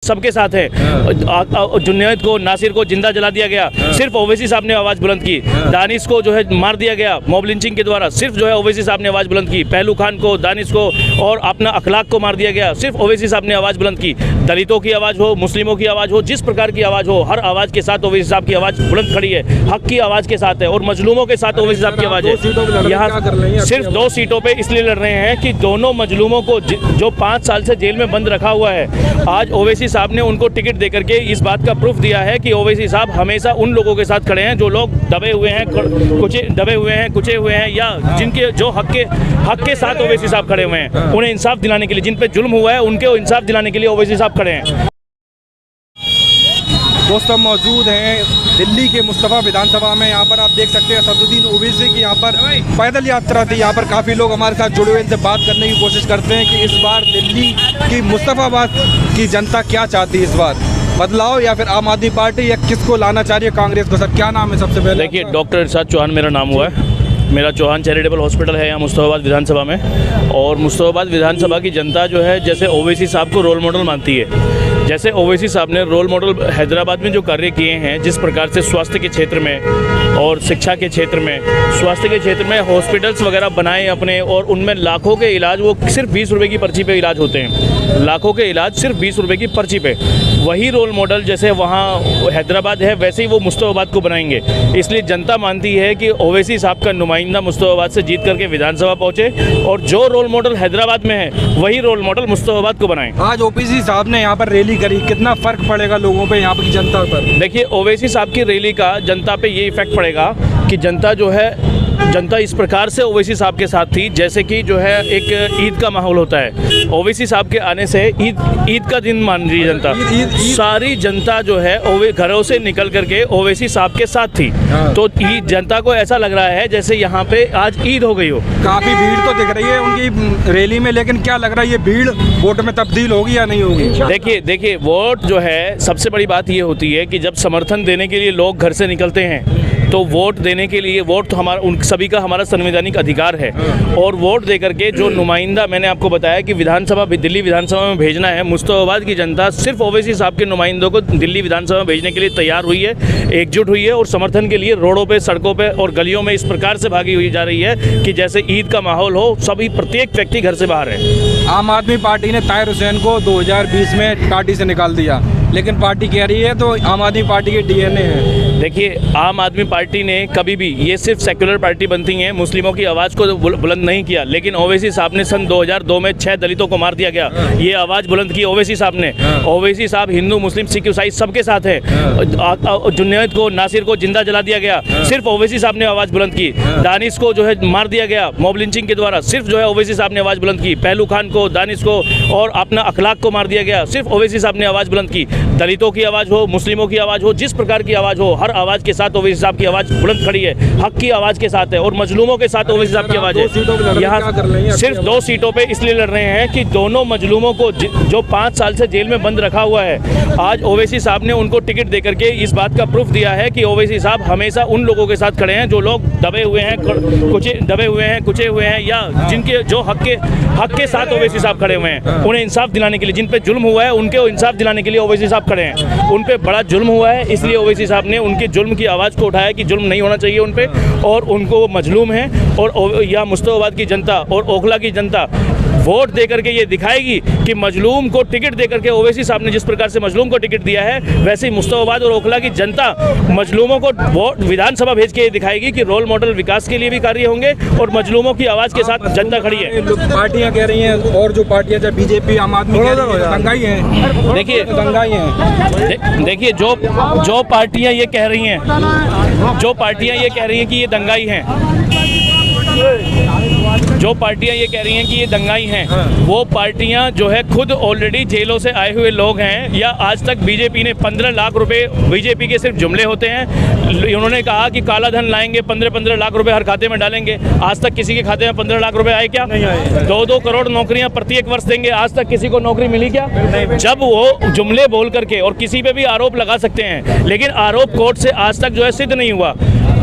सबके साथ है। जुन्नैद को, नासिर को जिंदा जला दिया गया, सिर्फ ओवैसी साहब ने आवाज़ बुलंद की। दानिश को जो है मार दिया गया मॉब लिंचिंग के द्वारा, सिर्फ जो है ओवैसी साहब ने आवाज़ बुलंद की। पहलू खान को, दानिश को और अपना अखलाक को मार दिया गया, सिर्फ ओवैसी साहब ने आवाज़ बुलंद की। दलितों की आवाज़ हो, मुस्लिमों की आवाज़ हो, जिस प्रकार की आवाज़ हो, हर आवाज़ के साथ ओवैसी साहब की आवाज़ बुलंद खड़ी है, हक की आवाज़ के साथ है और मजलूमों के साथ ओवैसी साहब की आवाज़ है। यहाँ सिर्फ 2 सीटों पे इसलिए लड़ रहे हैं कि दोनों मजलूमों को जो 5 साल से जेल में बंद रखा हुआ है, आज ओवैसी साहब ने उनको टिकट दे करके इस बात का प्रूफ दिया है कि ओवैसी साहब हमेशा उन लोगों के साथ खड़े हैं जो लोग दबे हुए हैं, कुचे हुए हैं या जिनके जो हक के साथ ओवैसी साहब खड़े हुए हैं, उन्हें इंसाफ दिलाने के लिए, जिन पे जुल्म हुआ है उनके इंसाफ दिलाने के लिए ओवैसी साहब खड़े हैं। दोस्तों मौजूद हैं दिल्ली के मुस्तफ़ा विधानसभा में। यहाँ पर आप देख सकते हैं असदुद्दीन ओवैसी की यहाँ पर पैदल यात्रा थी। यहाँ पर काफ़ी लोग हमारे साथ जुड़े हुए, इनसे बात करने की कोशिश करते हैं कि इस बार दिल्ली की मुस्तफ़ाबाद की जनता क्या चाहती है, इस बार बदलाव या फिर आम आदमी पार्टी या किसको लाना चाह रही है कांग्रेस को। सर क्या नाम है सबसे पहले? देखिए, डॉक्टर इरशाद चौहान मेरा नाम हुआ है। मेरा चौहान चैरिटेबल हॉस्पिटल है यहाँ मुस्तफ़ाबाद विधानसभा में। और मुस्तफ़ाबाद विधानसभा की जनता जो है, जैसे ओवैसी साहब को रोल मॉडल मानती है, जैसे ओवैसी साहब ने रोल मॉडल हैदराबाद में जो कार्य किए हैं, जिस प्रकार से स्वास्थ्य के क्षेत्र में और शिक्षा के क्षेत्र में, स्वास्थ्य के क्षेत्र में हॉस्पिटल्स वगैरह बनाए अपने, और उनमें लाखों के इलाज वो सिर्फ 20 रुपये की पर्ची पे इलाज होते हैं, लाखों के इलाज सिर्फ 20 रुपये की पर्ची पे। वही रोल मॉडल जैसे वहाँ हैदराबाद है, वैसे ही वो मुस्तफ़ाबाद को बनाएंगे। इसलिए जनता मानती है कि ओवैसी साहब का नुमाइंदा मुस्तफ़ाबाद से जीत करके विधानसभा पहुँचे और जो रोल मॉडल हैदराबाद में है वही रोल मॉडल मुस्तफ़ाबाद को बनाएं। आज ओवैसी साहब ने यहाँ पर रैली करी, कितना फर्क पड़ेगा लोगों पे, यहाँ की जनता पर? देखिए, ओवैसी साहब की रैली का जनता पे ये इफेक्ट पड़ेगा कि जनता जो है, जनता इस प्रकार से ओवैसी साहब के साथ थी जैसे कि जो है एक ईद का माहौल होता है। ओवैसी साहब के आने से ईद का दिन मान रही जनता, सारी जनता जो है घरों से निकल करके ओवैसी साहब के साथ थी। तो जनता को ऐसा लग रहा है जैसे यहाँ पे आज ईद हो गई हो। काफ़ी भीड़ तो दिख रही है उनकी रैली में, लेकिन क्या लग रहा है ये भीड़ वोट में तब्दील होगी या नहीं होगी? देखिए, वोट जो है, सबसे बड़ी बात ये होती है कि जब समर्थन देने के लिए लोग घर से निकलते हैं तो वोट देने के लिए, वोट तो हमारा, उन सभी का हमारा संवैधानिक अधिकार है। और वोट दे करके जो नुमाइंदा, मैंने आपको बताया कि दिल्ली विधानसभा में भेजना है, मुस्तफ़ाबाद की जनता सिर्फ ओवैसी साहब के नुमाइंदों को दिल्ली विधानसभा में भेजने के लिए तैयार हुई है, एकजुट हुई है और समर्थन के लिए रोडों पे, सड़कों पे और गलियों में इस प्रकार से भागी हुई जा रही है कि जैसे ईद का माहौल हो। सभी, प्रत्येक व्यक्ति घर से बाहर है। आम आदमी पार्टी ने ताहिर हुसैन को 2020 में पार्टी से निकाल दिया, लेकिन पार्टी कह रही है तो आम आदमी पार्टी के डीएनए है। देखिए, आम आदमी पार्टी ने कभी भी, ये सिर्फ सेक्युलर पार्टी बनती है, मुस्लिमों की आवाज़ को बुलंद नहीं किया, लेकिन ओवैसी साहब ने सन 2002 में 6 दलितों को मार दिया गया, ये आवाज़ बुलंद की ओवैसी साहब ने। ओवैसी साहब हिंदू, मुस्लिम, सिख, ईसाई सबके साथ है। जुन्नैद को, नासिर को जिंदा जला दिया गया, सिर्फ ओवैसी साहब ने आवाज़ बुलंद की। दानिश को जो है मार दिया गया मॉब लिंचिंग के द्वारा, सिर्फ जो है ओवैसी साहब ने आवाज़ बुलंद की। पहलू खान को, दानिश को और अपना अखलाक को मार दिया गया, सिर्फ ओवैसी साहब ने आवाज़ बुलंद की। दलितों की आवाज़ हो, मुस्लिमों की आवाज़ हो, जिस प्रकार की आवाज़ हो, हर आवाज़ के साथ ओवैसी साहब की आवाज़ बुलंद खड़ी है, हक की आवाज़ के साथ है और मजलूमों के साथ ओवैसी साहब की आवाज़ है। यहाँ सिर्फ 2 सीटों पे इसलिए लड़ रहे हैं कि दोनों मजलूमों को जो 5 साल से जेल में बंद रखा हुआ है, आज ओवैसी साहब ने उनको टिकट दे करके इस बात का प्रूफ दिया है कि ओवैसी साहब हमेशा उन लोगों के साथ खड़े हैं जो लोग दबे हुए हैं, कुचे हुए हैं या जिनके जो हक के साथ ओवैसी साहब खड़े हुए हैं, उन्हें इंसाफ दिलाने के लिए, जिन पे जुल्म हुआ है उनके इंसाफ दिलाने के लिए ओवैसी साहब खड़े हैं। उन पे बड़ा जुल्म हुआ है, इसलिए ओवैसी साहब ने उनके जुल्म की आवाज़ को उठाया कि जुल्म नहीं होना चाहिए उन पे, और उनको मजलूम है। और या मुस्तफ़ाबाद की जनता और ओखला की जनता वोट दे करके ये दिखाएगी कि मजलूम को टिकट दे करके ओवैसी साहब ने जिस प्रकार से मजलूम को टिकट दिया है, वैसे ही मुस्तफ़ाबाद और ओखला की जनता मजलूमों को वोट विधानसभा भेज के ये दिखाएगी कि रोल मॉडल विकास के लिए भी कार्य होंगे और मजलूमों की आवाज़ के साथ जनता खड़ी है। पार्टियां कह रही हैं, और जो पार्टियां जैसे बीजेपी, आम आदमी दंगाई हैं। देखिए, दंगाई हैं। देखिए, जो पार्टियां ये कह रही हैं कि ये दंगाई हैं, जो पार्टियां ये कह रही हैं कि ये दंगाई हैं, वो पार्टियां जो है खुद ऑलरेडी जेलों से आए हुए लोग हैं। या आज तक बीजेपी ने 15 लाख रुपए, बीजेपी के सिर्फ जुमले होते हैं। उन्होंने कहा कि काला धन लाएंगे, 15-15 लाख रुपए हर खाते में डालेंगे। आज तक किसी के खाते में 15 लाख रुपए आए क्या? नहीं आए। 2-2 करोड़ नौकरियां प्रत्येक वर्ष देंगे, आज तक किसी को नौकरी मिली क्या? जब वो जुमले बोल करके और किसी पे भी आरोप लगा सकते हैं, लेकिन आरोप कोर्ट से आज तक जो है सिद्ध नहीं हुआ।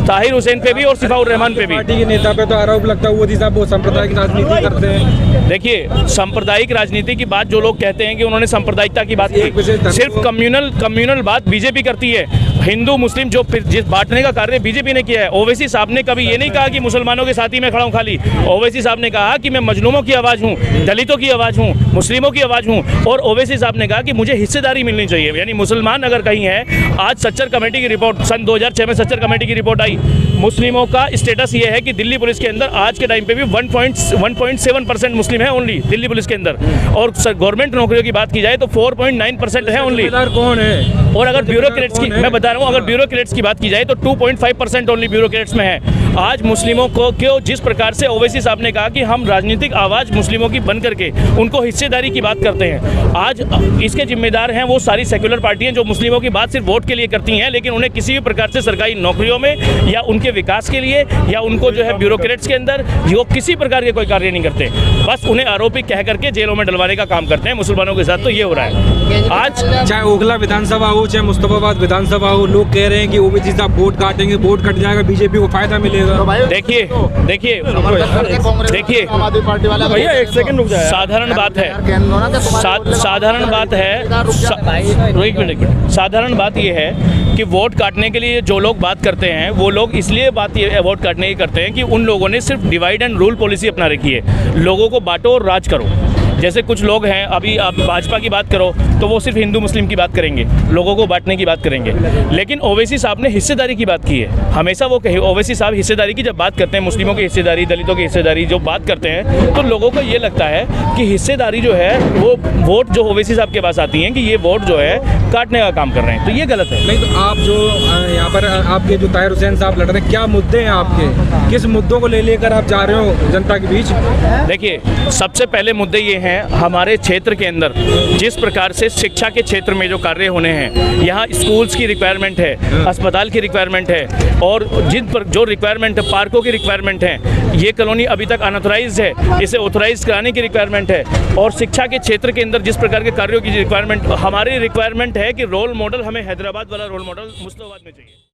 ताहिर हुसैन पे भी और सिफाउर रहमान पे भी। पार्टी के नेता पे तो आरोप लगता है मोदी साहब वो सांप्रदायिक राजनीति करते हैं। देखिए, सांप्रदायिक राजनीति की बात जो लोग कहते हैं कि उन्होंने सांप्रदायिकता की बात की, सिर्फ कम्युनल बात बीजेपी करती है। हिंदू मुस्लिम जो फिर जिस बांटने का कार्य बीजेपी ने किया है। ओवैसी साहब ने कभी ये नहीं कहा कि मुसलमानों के साथ ही मैं खड़ा हूँ खाली। ओवैसी साहब ने कहा कि मैं मजलूमों की आवाज़ हूँ, दलितों की आवाज़ हूँ, मुस्लिमों की आवाज़ हूँ। और ओवैसी साहब ने कहा कि मुझे हिस्सेदारी मिलनी चाहिए, यानी मुसलमान अगर कहीं है। आज सच्चर कमेटी की रिपोर्ट, सन 2006 में सच्चर कमेटी की रिपोर्ट आई, मुस्लिमों का स्टेटस ये है कि दिल्ली पुलिस के अंदर आज के टाइम पे भी 1.7% मुस्लिम है ओनली दिल्ली पुलिस के अंदर। और गवर्नमेंट नौकरियों की बात की जाए तो 4.9% है ओनली। कौन है? और अगर ब्यूरोक्रेट्स की मैं बता रहा हूँ, अगर ब्यूरोक्रेट्स की बात की जाए तो 2.5% ओनली ब्यूरोक्रेट्स में है। आज मुस्लिमों को क्यों, जिस प्रकार से ओवैसी साहब ने कहा कि हम राजनीतिक आवाज़ मुस्लिमों की बन करके उनको हिस्सेदारी की बात करते हैं, आज इसके जिम्मेदार हैं वो सारी सेक्युलर पार्टियां जो मुस्लिमों की बात सिर्फ वोट के लिए करती हैं, लेकिन उन्हें किसी भी प्रकार से सरकारी नौकरियों में या उनके विकास के लिए या उनको जो है ब्यूरोक्रेट्स के अंदर वो किसी प्रकार के कोई कार्य नहीं करते। बस उन्हें आरोपी कह करके जेलों में डलवाने का काम करते हैं। मुसलमानों के साथ तो ये हो रहा है आज। चाहे ओखला विधानसभा हो, चाहे मुस्तफाबाद विधानसभा हो, लोग कह रहे हैं कि ओवैसी साहब वोट काटेंगे, वोट कट जाएगा, बीजेपी को फायदा मिलेगा। देखिए भैया एक सेकंड रुक जाए। साधारण बात है, साधारण बात ये है कि वोट काटने के लिए जो लोग बात करते हैं वो लोग इसलिए बात ये वोट काटने की करते हैं कि उन लोगों ने सिर्फ डिवाइड एंड रूल पॉलिसी अपना रखी है, लोगों को बांटो और राज करो। जैसे कुछ लोग हैं, अभी आप भाजपा की बात करो तो वो सिर्फ हिंदू मुस्लिम की बात करेंगे, लोगों को बांटने की बात करेंगे। लेकिन ओवैसी साहब ने हिस्सेदारी की बात की है, हमेशा वो कहे ओवैसी साहब हिस्सेदारी की जब बात करते हैं, मुस्लिमों की हिस्सेदारी, दलितों की हिस्सेदारी जो बात करते हैं, तो लोगों को ये लगता है कि हिस्सेदारी जो है वो वोट जो ओवैसी साहब के पास आती हैं कि ये वोट जो है काटने का काम कर रहे हैं, तो ये गलत है। नहीं तो आप जो यहाँ पर आपके जो ताहिर हुसैन साहब लड़ रहे हैं, क्या मुद्दे हैं आपके, किस मुद्दों को ले लेकर आप जा रहे हो जनता के बीच? देखिए, सबसे पहले मुद्दे ये हैं, हमारे क्षेत्र के अंदर जिस प्रकार से शिक्षा के क्षेत्र में जो कार्य होने हैं, यहाँ स्कूल्स की रिक्वायरमेंट है, अस्पताल की रिक्वायरमेंट है, और जिन पर जो रिक्वायरमेंट है, पार्कों की रिक्वायरमेंट है, ये कॉलोनी अभी तक अनऑथराइज्ड है, इसे ऑथराइज कराने की रिक्वायरमेंट है। और शिक्षा के क्षेत्र के अंदर जिस प्रकार के कार्यों की रिक्वायरमेंट, हमारी रिक्वायरमेंट है कि रोल मॉडल हमें हैदराबाद वाला रोल मॉडल मुस्तफाबाद में चाहिए।